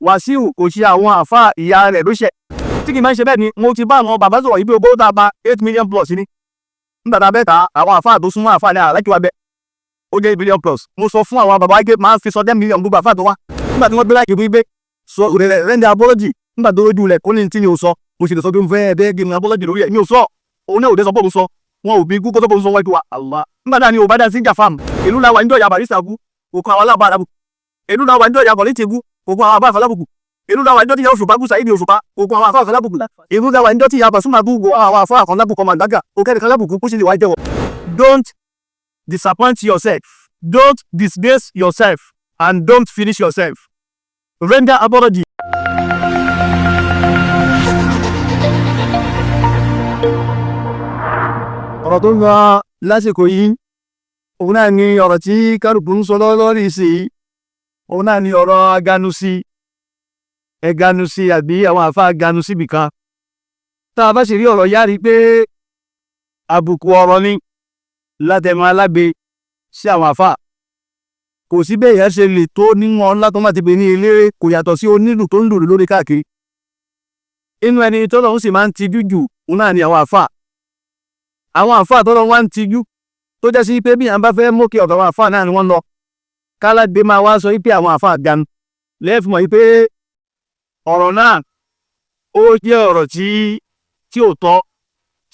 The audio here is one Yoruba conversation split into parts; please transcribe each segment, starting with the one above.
Wasiu kò ṣe àwọn àfáà ìyá rẹ̀ ló ṣẹ̀. Tí kì í máa ń ṣe bẹ́ẹ̀ ni mo ti bá àwọn bàbá sọ̀rọ̀ yìí pé owó tá a bá 8 million plus ni. Nígbà tá a bẹ́ẹ̀ ta àwọn àfáà tó súnmọ́ àfáà ní àlákì wa bẹ́ẹ̀ ó jẹ́ 8 million plus. Mo sọ fún àwọn bàbá wáyé máa ń fi sọ 10 million gbogbo àfáà tó wá. Nígbà tí wọ́n gbé láìkì wípé sọ render apology nígbà tó lójú rẹ̀ kó ní tí ni ò sọ mo sì lè sọ pé mo fẹ́ bẹ́ẹ̀ gé mi apology lórí ẹ̀ mi ò sọ òun náà ò dé sọ pé òun sọ wọn ò bí gúkọ́ tó bó ń sọ wáyé wa Allah. Nígbà náà ni ò bá dá sí ìjà fáàmù ìlú làwà ní dọ̀yà barista gú kò kọ́ àwọn alábàá alábùkù ìlú làwà ní dọ̀yà kọ̀lẹ́tì gú kò kọ́ àwọn àbá àfọlábùkù ìlú làwà ní dọ̀tí Òṣùpá gú Saidi Òṣùpá kò kọ́ àwọn àfá àfọlábùkù ìlú làwà ní dọ̀tí Pasuma gú àwọn àfá àkànlábùkù ọmọ àgbàgà kò kẹ́ni kalábùkù kó sì lè wá jẹ́wọ́. Don't disappoint yourself, don't disgrace yourself, and don't finish yourself. Render apology. Ọ̀rọ̀ tó ń lọ lásìkò yìí òun náà ni ọ̀rọ̀ tí kálukú ń sọ lórí sí òun náà ni ọ̀rọ̀ ẹganu sí àbí àwọn àfáà ganu síbì kan. Tá a bá sì rí ọ̀rọ̀ yá rí pé àbùkù ọ̀rọ̀ ni látẹnu alágbe sí àwọn àfáà. Kò sí bẹ́ẹ̀ yẹn ṣe lè tó níwọ̀n ńlá tó má ti pè ní eléré kò yàtọ̀ sí onílù tó ń lù lórí káàkiri. Inú ẹni tó lọ́hún sì máa ń tijú jù òun náà ni àwọn àfáà. Àwọn àfáà tó lọ́hún wá ń tijú tó jẹ́ sí pé bí àwọn bá fẹ́ mókè ọ̀dọ̀ àwọn àfáà náà ni wọ́n lọ. Káládé máa wá sọ pé àwọn àfáà ganu lẹ́ẹ̀fì mọ̀ pé ọ̀rọ̀ náà ó jẹ́ ọ̀rọ̀ tí ò tọ́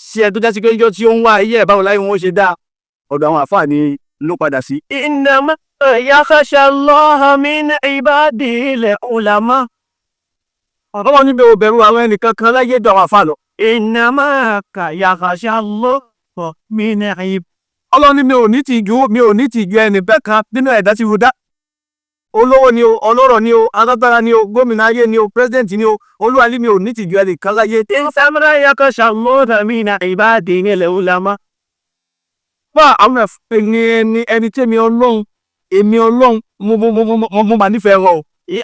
sí ẹ tó jẹ́ sí pé ijó tí ó ń wá ayé ẹ̀ báwo láyé wọn ó ṣe dá ọ̀dọ̀ àwọn àfáà ni ló padà sí. Innama yakhsha Allaha min ibadil ulama. Ọ̀rọ̀ níbi ò bẹ̀rù àwọn ẹnìkan kan láyé jọ àwọn àfáà lọ. Innama yakhsha Allaha min ibadil. Ọlọ́run ní mi ò ní tìjú ẹni bẹ́ẹ̀ kan nínú ẹ̀dá tí mo dá. Olówó ni o, ọlọ́rọ̀ ni o, alágbára ni o, gómìnà ayé ni o, president ni o, Olúwa ní mi ò ní tìjú ẹni kan láyé. Innama yakhsha Allaha min ibadil ulama. Bá àwọn ẹni tí èmi ọlọ́run mo mà nífẹ̀ẹ́ rọ o.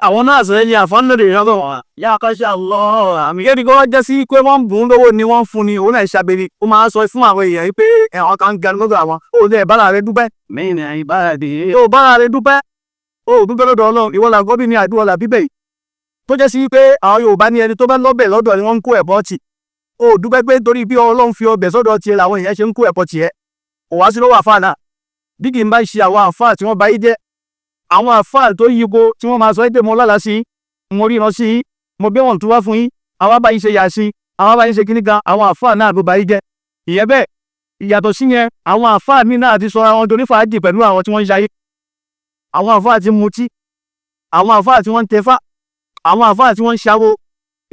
Àwọn náà sọ ẹni àfọ́nà rẹ̀ rọ́rọ̀ wọn. Yakhsha Allah. Àmì kẹ́ni kọ́ jẹ́ sí pé wọ́n bùn lówó ni wọ́n fún ni òun náà ṣàbẹ̀rẹ̀. Ó máa sọ fún àwọn èèyàn pé ẹ̀wọ̀n kan ganu lọ́dọ̀ àwọn. Ó lè bára rẹ dúpẹ́. Min ibadi. Ó bára rẹ dúpẹ́. Ó dúpẹ́ lọ́dọ̀ Ọlọ́run. Ìwọ la gọ́bí ní àdúrà la bíbẹ̀ yìí. Tó jẹ́ sí pé àwọn Yorùbá ní ẹni tó bá lọ́bẹ̀ lọ́dọ̀ ni wọ́n ń kó ẹ̀bọ tì. Ó dúpẹ́ pé torí bí Ọlọ́run fi ọbẹ̀ sọ́dọ̀ tiẹ̀ làwọn èèyàn ṣe ń kó ẹ̀bọ tiẹ̀. Ó wá sí lọ́wọ́ àfáà náà. Bí kì í bá ṣe àwọn àfáà tí wọ́n bá yí jẹ́ àwọn àfáà tó yípo tí wọ́n máa sọ pé mo lálàá sí mo ríran sí mo bí wọn tó wá fún yín àwọn bá yín ṣe yà sí àwọn bá yín ṣe kíní kan àwọn àfáà náà ló bá yí jẹ́. Ìyẹn bẹ́ẹ̀ ìyàtọ̀ sí yẹn àwọn àfáà mi náà ti sọ àwọn torí fàájì pẹ̀lú àwọn tí wọ́n ń ṣayé. Àwọn àfáà tí mutí àwọn àfáà tí wọ́n ń tẹfá àwọn àfáà tí wọ́n ń ṣàwó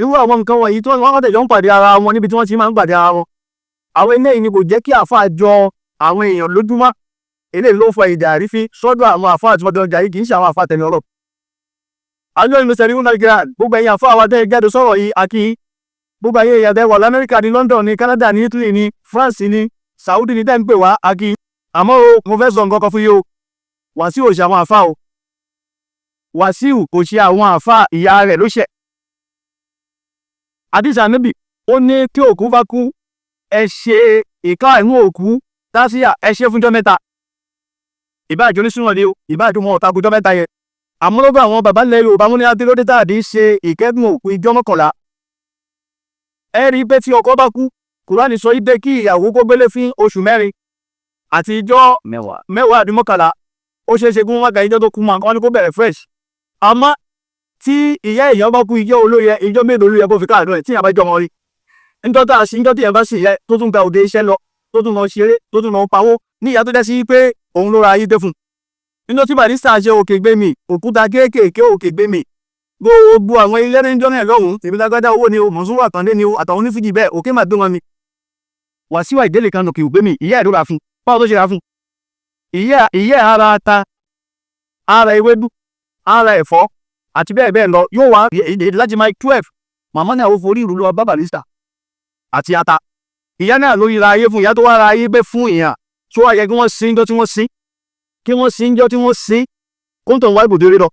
irú àwọn nǹkan wọ̀nyí tí wọ́n tẹ̀jọ́ ń pàdé ara wọn níbi tí wọ́n ti máa ń pàdé ara wọn. Àwọn eléyìí ni kò jẹ́ kí àfáà jọ àwọn èèyàn lójúmọ́. Eléyìí ló fa ìjà àrífín sọ́dọ̀ àwọn àfáà tí wọ́n dọ̀jà yìí kì í ṣe àwọn àfáà tẹ̀lé ọ̀rọ̀. Àjọ ìmọ̀sẹ̀rí ń nàìjíríà gbogbo ẹ̀yin àfáà wa dẹ́ jáde sọ̀rọ̀ yìí àkí gbogbo ẹ̀yin èèyàn dẹ́ wà lamẹ́ríkà ní London ní Canada ní Italy ní France ní Saudi ní dẹ́ ń pè wá àkí. Àmọ́ o mo fẹ́ sọ nǹkan kan fún yín o Wasiu ò ṣe àwọn àfáà o Wasiu kò ṣe àwọn àfáà ìyá rẹ̀ ló ṣẹ̀. Àdìsí Ànábì ó ní kí òkú bá kú ẹ ṣe ìka ìmú òkú tásíà ẹ ṣe fúnjọ́ mẹ́ta. Ìbáàjọ́ ní súnmọ́ ni o ìbáàjọ́ wọn ọ̀tá gujọ́ mẹ́ta yẹn. Àmọ́ lọ́gbà àwọn bàbá ilẹ̀ Yorùbá mú ní adélódé tàbí ṣe ìkẹ́dùn òkú ìjọ́ mọ́kànlá. Ẹ rí pé tí ọkọ bá kú Kùránì sọ pé kí ìyàwó kó gbélé fún oṣù mẹ́rin àti ìjọ́ mẹ́wàá àbí mọ́kànlá. Ó ṣeé ṣe kí wọ́n gba ìjọ́ tó kú mọ́ àwọn ní kó bẹ̀rẹ̀ fresh. Àmọ́ tí ìyá èèyàn bá kú ìjọ́ olóyè ìjọ́ mélòó ló yẹ kó fi káàdó ẹ̀ tí ìyá bá jọ wọn rí. Níjọ́ tí ẹ̀ bá sì yẹ tó tún gba òde iṣẹ́ lọ tó tún lọ ṣeré tó tún lọ pawó ní ìyá tó jẹ́ sí pé òun ló ra ayé dé fún. Nínú tí barista ṣe òkè gbé mi òkúta kéékèèké òkè gbé mi gbogbo àwọn ilé níjọ́ náà lọ́hùn tèmi lágbádá owó ni o mọ̀súrù àkàndé ni o àtàwọn onífìjì bẹ́ẹ̀ òkè máa gbé wọn mi. Wasiu Ayinde kan òkè gbé mi ìyá ẹ̀ ló ra fún báwo tó ṣe ra fún. ìyá ara ata ara ewédú ara ẹ̀fọ́ àti bẹ́ẹ̀ bẹ́ẹ̀ lọ yóò wá láti máa 12 màmá náà ó forí ìrù lọ bá barista àti ata. Ìyá náà ló ra ayé fún ìyá tó wá ra ayé bẹ́ fún ìyá tó wá yẹ kí wọ́n sin jọ tí wọ́n sin kí wọ́n sin jọ tí wọ́n sin kó tó ń wá ibùdó rí lọ.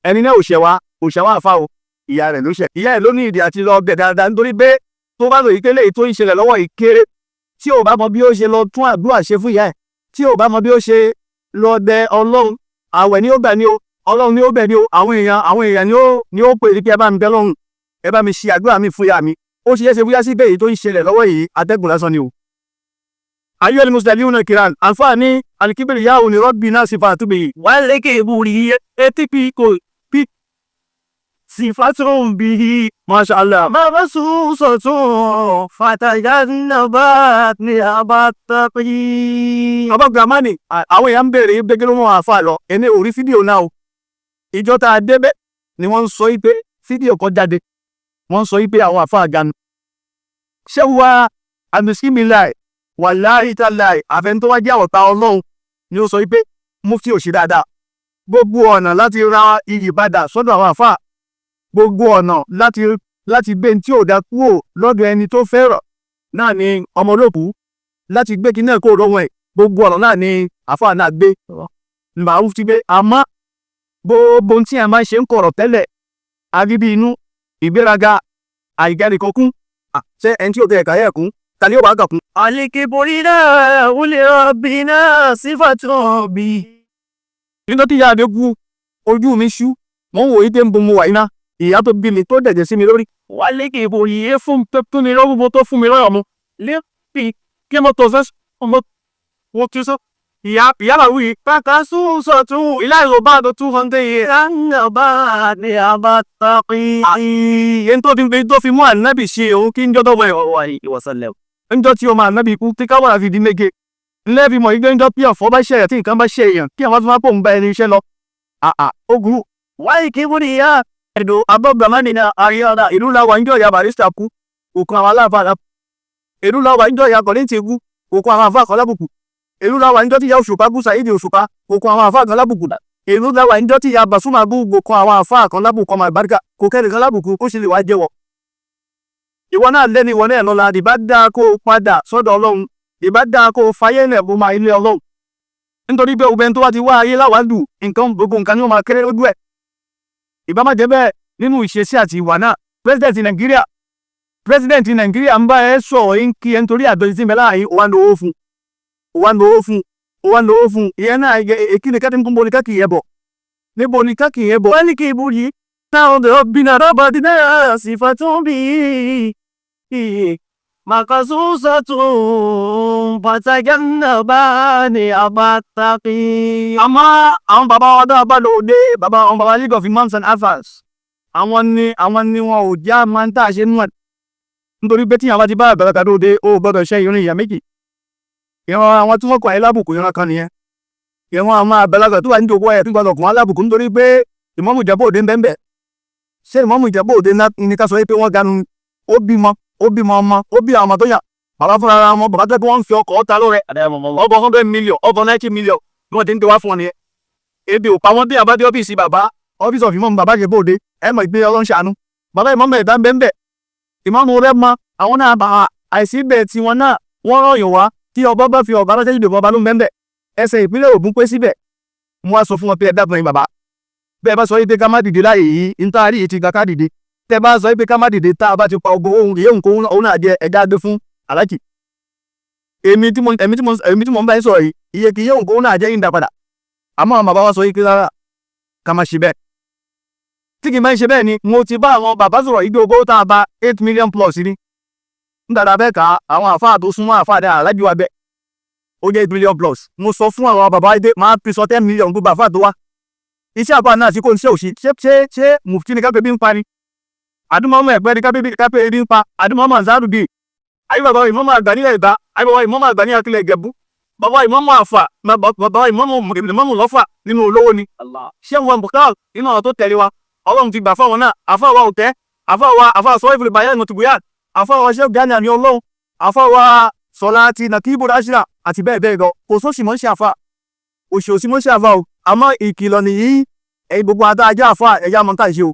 Ẹni náà òṣèwà àfa o ìyá rẹ̀ ló ṣẹ̀. Ìyá ẹ̀ ló ní ìdí àti lọ bẹ̀ dáadáa nítorí pé tó bá lò ìkélé tó ń ṣẹlẹ̀ lọ́wọ́ ìkéré tí ò bá mọ bí ó ṣe lọ tún àdúrà ṣe fún ìyá ẹ̀ tí ò bá mọ bí ó ṣe lọ bẹ Ọlọ́run àwẹ̀ ni ó gbà ní o Ọlọ́run ni ó bẹ̀ ni o, àwọn èèyàn ni ó pè ní kí ẹ bá mi bẹ̀ lọ́hùn, ẹ bá mi ṣe àdúrà mi fún ìyá mi. Ó ṣe é ṣe bóyá síbẹ̀ èyí tó ń ṣẹlẹ̀ lọ́wọ́ yìí atẹ́gùn lásán ni o. Ayé ni Muslimuna kiran, àǹfààní alikibiri yahoo ni rọ́bì náà sì fa àtúbẹ̀. Wale ke buri etiki ko pi sifatun bihi Mashallah. mabsusatun fatajannabat ni abattaqi. Bàbá Gramani, àwọn èèyàn ń bèèrè gbégé ló mọ́ àfà lọ, ẹni orí fídíò náà o. Ìjọ tá a débẹ̀ ni wọ́n ń sọ pé fídíò kan jáde. Wọ́n ń sọ pé àwọn àfà Ganu. Ṣé wá àmìsímìláì, wàláhì tàláì, àfẹn tó wá jẹ́ ọ̀tá Ọlọ́run ni ó sọ pé mufti ò ṣe dáadáa. Gbogbo ọ̀nà láti ra iyì padà sọ́dọ̀ àwọn àfà. Gbogbo ọ̀nà láti gbé tí ò dá kúrò lọ́dọ̀ ẹni tó fẹ́ràn náà ni ọmọ olóòkú. Láti gbé kí náà kó rọwọ́ ẹ̀. Gbogbo ọ̀nà náà ni àfà náà gbé. Màá ti gbé. Àmọ́ gbogbo tí a máa ń ṣe ń kọ̀rọ̀ tẹ́lẹ̀, agídí inú, ìgbéraga, àìgẹ́nìkankún, ṣé ẹni tí ó tẹ̀ ẹ̀ka yẹ̀ kún, ta ni ó bá kà kún? Alikibulina uli rabbina sifatun bihi. Nígbà tí ìyá mi kú, ojú mi ṣú, mo ń wò yí pé ń bo mo wà iná, ìyá tó bí mi tó dẹ̀jẹ̀ sí mi lórí. Wale ke buri fún mi lọ́wọ́ mo tó fún mi lọ́yọ̀ mu. Lépi kí mo tó fẹ́ ọmọ wo kí sọ. Ìyá bá wí. Fakasusatun ila Yoruba 200 years. Jannabat ni abattaqi. Ẹni tó fi mú ànábì ṣe òun kí ń jọ́ tọ́wọ́ ẹ̀ Wasallam. ńjọ́ tí ọmọ ànábì kú tí káwàrà fi di méje. Lẹ́ẹ̀fi mọ̀ ìgbé ńjọ́ tí ọ̀fọ̀ bá ṣẹ̀yà tí nǹkan bá ṣe èèyàn kí àwọn tó máa pò ń bá ẹni iṣẹ́ lọ. Ogun Wale ke buri ya ẹ̀dọ̀ abọ́gbàmánì ní àríyànà ìlú làwà ńjọ́ ìyá barista kú, òkun àwọn aláàfáà lápù. Ìlú làwà ńjọ́ ìyá kọ̀lé ti kú, òkun àwọn àfáà kan lábùkù. Ìlú làwà ńjọ́ tí ìyá òṣùpá kú Sàídì òṣùpá, òkun àwọn àfáà kan lábùkù. Ìlú làwà ńjọ́ tí ìyá Bàsúmà bú òkun àwọn àfáà kan lábùkù ọmọ àbáríkà, kò kẹ́rì kan lábùkù ó sì lè wá jẹ́wọ́. Ìwọ náà lẹ́ni ìwọ náà lọ́la, ìbá dáa kó o padà sọ́dọ̀ Ọlọ́run, ìbá dáa kó o fayé lẹ̀ bó máa ilé Ọlọ́run. Nítorí pé obìnrin tó wá ti wá ayé láwàádù, gbogbo nǹkan ni ó máa kéré lójú ẹ̀. Ìbá má jẹ́ bẹ́ẹ̀ nínú ìṣesí àti ìwà náà. President Nàìjíríà ń bá ẹ sọ̀rọ̀ ń kí ẹ nítorí àdójú sí mẹ́lá yìí, ó wá ń lówó fún. Ìyẹn náà èkíni kẹ́tí ń kún boni káàkiri ẹbọ. Níbo ni káàkiri ẹbọ? Wale ke buri rabbina rabbina sifatun bihi makasusatun fatajannabat ni abattaqi. Àmọ́ àwọn bàbá wa dáa bá lòdì, àwọn bàbá League of Imams and Alfas. Àwọn ni wọn ò já máa ń tà ṣe nù ẹ̀. Nítorí pé tí àwọn ti bá àgbàlagbà lòdì, ó gbọ́dọ̀ ṣe ìrìn ìyà méjì. Ìran àwọn tí wọ́n kọ̀ ẹ́ lábùkù ìran kan nìyẹn. Ìran àwọn àgbàlagbà tó wà ní ìjòkó ẹ̀ tí gbọ́dọ̀ kùn án lábùkù nítorí pé Ìmámù Ìjẹ̀bú Òde ń bẹ́ẹ̀. Ṣé Ìmámù Ìjẹ̀bú Òde ní ká sọ pé wọ́n Ganu, ó bímọ ọmọ, ó bí àwọn ọmọ tó yà. Bàbá fúnra ara wọn, bàbá tẹ́ pé wọ́n ń fi ọkọ̀ ọ̀ta lóore. Ọgbọ̀n 100 million, ọgbọ̀n 90 million bí wọ́n ti ń gbé wá fún ọ nìyẹn. Ebi ò pa wọ́n bí àbádé ọ́fíìsì bàbá, ọ́fíìsì of Ìmámù bàbá Ìjẹ̀bú Òde, ẹ mọ̀ ìgbé Ọlọ́run ṣàánú. Bàbá Ìmámù ẹ̀dá ń bẹ́ẹ̀. Ìmámù rẹ̀ mọ àwọn náà bá àìsí bẹ́ẹ̀ tí wọn náà wọ́n rán yàn wá tí ọba bá fi ọba ránṣẹ́ ìdìbò ọba ló ń bẹ́ẹ̀. Ẹsẹ̀ ìpínlẹ̀ Ògùn pé síbẹ̀. Mo wá sọ fún wọn pé ẹ dábàá yín bàbá. Bẹ́ẹ̀ bá sọ pé ká má dìde láàyè yìí, nítorí èyí ti ga ká dìde. Tẹ́ bá sọ pé ká má dìde tá a bá ti pa ogun ohun ìyé nǹkan òun náà jẹ ẹja gbé fún aláàjì. Èmi tí mo ń bá yín sọ̀rọ̀ yìí, iye kì í yé nǹkan òun náà jẹ́ yín dá padà. Àmọ́ àwọn bàbá wa sọ pé rárá ká má ṣe bẹ́ẹ̀. Tí kì í máa ń ṣe bẹ́ẹ̀ ni mo ti bá àwọn bàbá sọ̀rọ̀ yìí gbogbo tá a bá 8 million plus ní. Nígbàdà bẹ́ẹ̀ ká àwọn àfáà tó súnmọ́ àfáà dá aláàjì wa bẹ́ẹ̀. Ó jẹ́ 8 million plus. Mo sọ fún àwọn bàbá Ayinde máa fi sọ 10 million gbogbo àfáà tó wá. Iṣẹ́ àfáà náà sí kò ń ṣe òṣì. Ṣé mufti ni kápẹ́ bí ń pa ni? Àdúmọ̀mọ̀ ẹ̀gbẹ́ ni kápẹ́ bí ń pa. Àdúmọ̀mọ̀ Ansarudeen. Ayé bàbá Ìmámù àgbà nílẹ̀ Ìbá. Ayé bàbá Ìmámù àgbà ní akílẹ̀ Ìjẹ̀bú. Bàbá Ìmámù Àfà. Bàbá Ìmámù Lọ́fà nínú olówó ni. Ṣé wọn bùkọ́ nínú àwọn tó tẹ̀lé wa? Ọlọ́run ti gbà fáwọn náà. Àfà wa òtẹ́. Àfà sọ ìfìlì bàyá ìmọ̀tìbúyà. Àfà wa Sheikh Ganu àmì Ọlọ́run. Àfà wa Sọlá ti Nàkíbù Rashida àti bẹ́ẹ̀ bẹ́ẹ̀ lọ. Kò sóṣì mọ́ ṣe àfà. Òṣì mọ́ ṣe àfà o. Àmọ́ ìkìlọ̀ nìyí gbogbo adájọ́ àfà ẹ̀yà mọ́ta ìṣe o.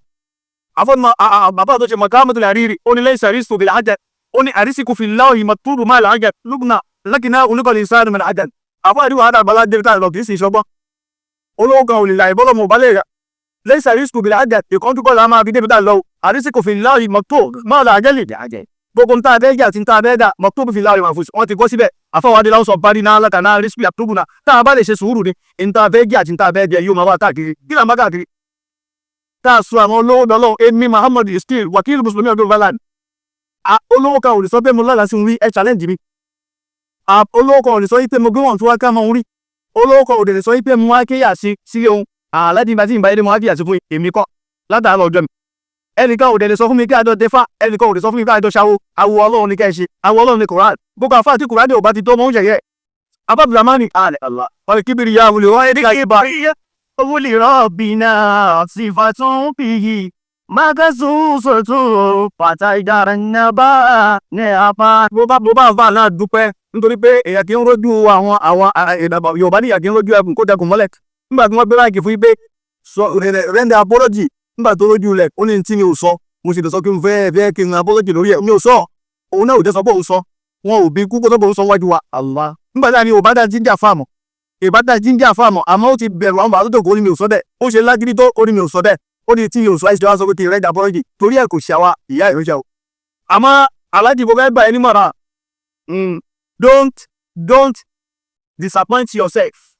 Bàbá tó ṣe Makamatul Hariri, ó ní laysa rizqu bil adad, ó ní arísìkò fillahi matlubu ma'al ajab, lugna lakina ulikal insanu min adad. Àfà àríwá àdàbàlá débítà lọ kìí sì ṣọgbọ́n. Olówó kan ò lè láì bọ́lọ̀ mọ̀ balẹ̀ rẹ̀. Laysa rizqu bil adad, ìkan túbọ̀ la máa fi débítà lọ. Arísìkò fillahi matlubu ma'al ajab. gbogbo nta abẹ́ jà àti nta abẹ́ dà mọ̀tòbù fi láàrin wọn fún wọn ti kọ́ síbẹ̀ àfọwọ́dé láwọn sọ bari náà látàná rísípì àtúbù náà tá a bá lè ṣe sùúrù ni nta abẹ́ jà àti nta abẹ́ jẹ yóò máa wá káàkiri kí là ń bá káàkiri tá a sọ àwọn olówó dọ́lọ́ èmi Muhammad Iskeel wakil mùsùlùmí ọdún Yorubaland olówó kan ò lè sọ pé mo lálàá sí rí ẹ challenge mi olówó kan ò lè sọ pé mo gbé wọn tó wá ká máa ń rí olówó kan ò lè sọ pé mo wá kéyà sí ohun aládìbá tí ìbáyé mo wá kéyà sí fún èmi kọ́ látàárọ̀ ọjọ́ mi ẹnìkan ò dẹ̀ sọ fún mi kí àjọ defá ẹnìkan ò lè sọ fún mi kí àjọ ṣàwó àwọ Ọlọ́run ní kẹ́ẹ̀ṣe àwọ Ọlọ́run ní Quran gbogbo àfáà tí Quran ò bá ti tó mọ́ oúnjẹ yẹ abábùlámánì àlẹ́ Allah wọ́n kíbiri ya wùlé wọ́n ẹ̀díkà yìí bá wùlé rọ́bìnà sífàtún bìyì mágàsùsùtù pàtà ìdára nàbà ní apá. mo bá àfáà náà dúpẹ́ nítorí pé èyàn kì í rójú àwọn Yorùbá ní èyàn kì í rójú ẹkùn kó dẹkùn mọ́lẹ̀ nígbà tí wọ́n gbé láìkì fún ibé render apology nígbà tó rójú ilẹ̀ ó ní tí mi ò sọ mo sì lè sọ kí n fẹ́ kí n apology lórí ẹ̀ mi ò sọ òun náà ò dé sọ pé òun sọ wọn ò bí kú kó tó bọ̀ òun sọ wájú wa Allah nígbà tí a ní òbádà jíjà fáàmù àmọ́ ó ti bẹ̀rù àwọn bàbá tó kó ní mi ò sọ bẹ́ẹ̀ ó ṣe lágídí tó ó ní mi ò sọ bẹ́ẹ̀ ó ní tí mi ò sọ àìsí wá sọ pé kí n render apology torí ẹ̀ kò ṣe àwa ìyá ìrọ́jà o àmọ́ aládìbò fẹ́ gbà ẹ́ nímọ̀ràn don't disappoint yourself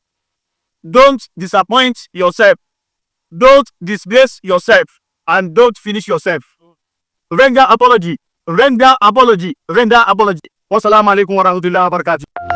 don't disgrace yourself and don't finish yourself. Render apology. Wassalamu alaikum warahmatullahi wabarakatuh.